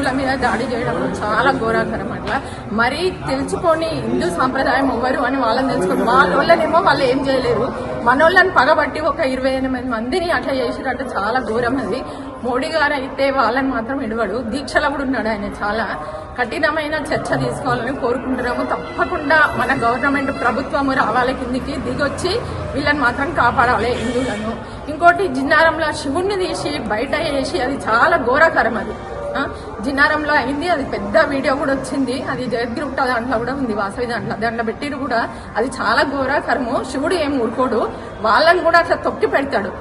హిందువుల మీద దాడి చేయడం చాలా ఘోరకరం. అట్లా మరి తెలుసుకొని హిందూ సాంప్రదాయం ఎవరు అని వాళ్ళని తెలుసుకొని వాళ్ళేమో వాళ్ళు ఏం చేయలేరు, మనోళ్ళని పగబట్టి ఒక 28 మందిని అట్లా చేసినట్టు చాలా ఘోరం. అది మోడీ గారు అయితే వాళ్ళని మాత్రం ఇడవడు, దీక్షలో కూడా ఉన్నాడు. ఆయన చాలా కఠినమైన చర్చ తీసుకోవాలని కోరుకుంటున్నాము. తప్పకుండా మన గవర్నమెంట్ ప్రభుత్వము రావాలి, కిందికి దిగొచ్చి వీళ్ళని మాత్రం కాపాడాలి హిందువులను. ఇంకోటి జిన్నారంలో శివుణ్ణి తీసి బయట వేసి అది చాలా ఘోరకరం. అది జిన్నారంలో అయింది, అది పెద్ద వీడియో కూడా వచ్చింది, అది జగద్గుప్త దాంట్లో కూడా ఉంది, వాసవి దాంట్లో పెట్టిరు కూడా. అది చాలా ఘోరకరము. శివుడు ఏం ఊరుకోడు, వాళ్ళని కూడా అట్లా తొక్కి పెడతాడు.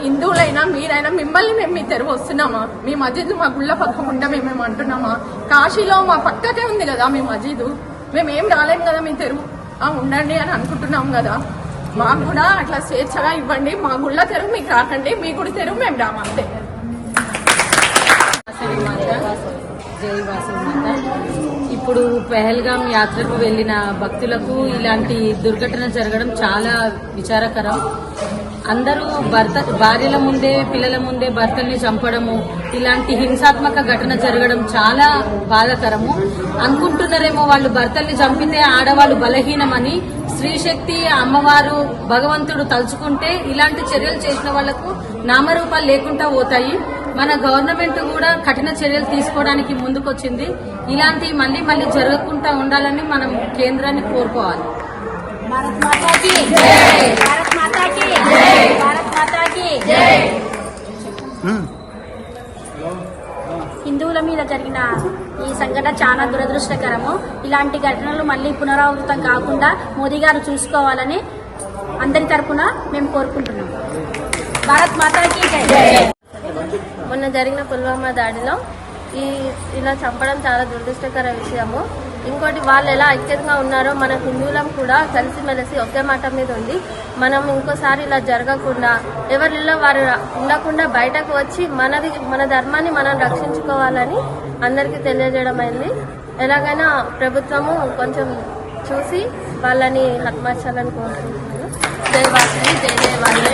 హిందువులైనా మీరైనా మిమ్మల్ని మేము మీ తెరువు వస్తున్నామా? మీ మజీద్ మా గుళ్ళ పక్కకుండా మేమేమి అంటున్నామా? కాశీలో మా పక్కకే ఉంది కదా మీ మజీదు, మేమేం రాలేము కదా మీ తెరువు. ఉండండి అని అనుకుంటున్నాం కదా, మాకు కూడా అట్లా స్వేచ్ఛగా ఇవ్వండి. మా గుళ్ళ తెరువు మీకు రాకండి, మీ గుడి తెరువు మేము రామంతే. జై వాసవి మాత. ఇప్పుడు పెహల్గాం యాత్రకు వెళ్లిన భక్తులకు ఇలాంటి దుర్ఘటన జరగడం చాలా విచారకరం. అందరూ భార్యల ముందే పిల్లల ముందే భర్తల్ని చంపడము, ఇలాంటి హింసాత్మక ఘటన జరగడం చాలా బాధాకరము. అనుకుంటున్నారేమో వాళ్ళు భర్తల్ని చంపితే ఆడవాళ్ళు బలహీనమని. స్త్రీ శక్తి అమ్మవారు భగవంతుడు తలుచుకుంటే ఇలాంటి చర్యలు చేసిన వాళ్లకు నామరూపాలు లేకుండా పోతాయి. మన గవర్నమెంట్ కూడా కఠిన చర్యలు తీసుకోవడానికి ముందుకొచ్చింది. ఇలాంటి మళ్లీ జరగకుండా ఉండాలని మనం కేంద్రాన్ని కోరుకోవాలి. భారత్ మాతాకి జై, భారత్ మాతాకి జై, భారత్ మాతాకి జై. హిందువుల మీద జరిగిన ఈ సంఘటన చాలా దురదృష్టకరము. ఇలాంటి ఘటనలు మళ్లీ పునరావృతం కాకుండా మోదీ గారు చూసుకోవాలని అందరి తరపున మేము కోరుకుంటున్నాం. భారత్ మాతాకి జై. మొన్న జరిగిన పుల్వామా దాడిలో ఇలా చంపడం చాలా దురదృష్టకర విషయము. ఇంకోటి వాళ్ళు ఎలా ఐక్యంగా ఉన్నారో మన హిందువులం కూడా కలిసిమెలిసి ఒకే మాట మీద ఉంది. మనం ఇంకోసారి ఇలా జరగకుండా ఎవరిలో వారు ఉండకుండా బయటకు వచ్చి మన ధర్మాన్ని మనం రక్షించుకోవాలని అందరికీ తెలియజేయడం అయింది. ఎలాగైనా ప్రభుత్వము కొంచెం చూసి వాళ్ళని హతమార్చాలని కోరుకుంటున్నాను. జై వాసవి, జై జై వాసవి.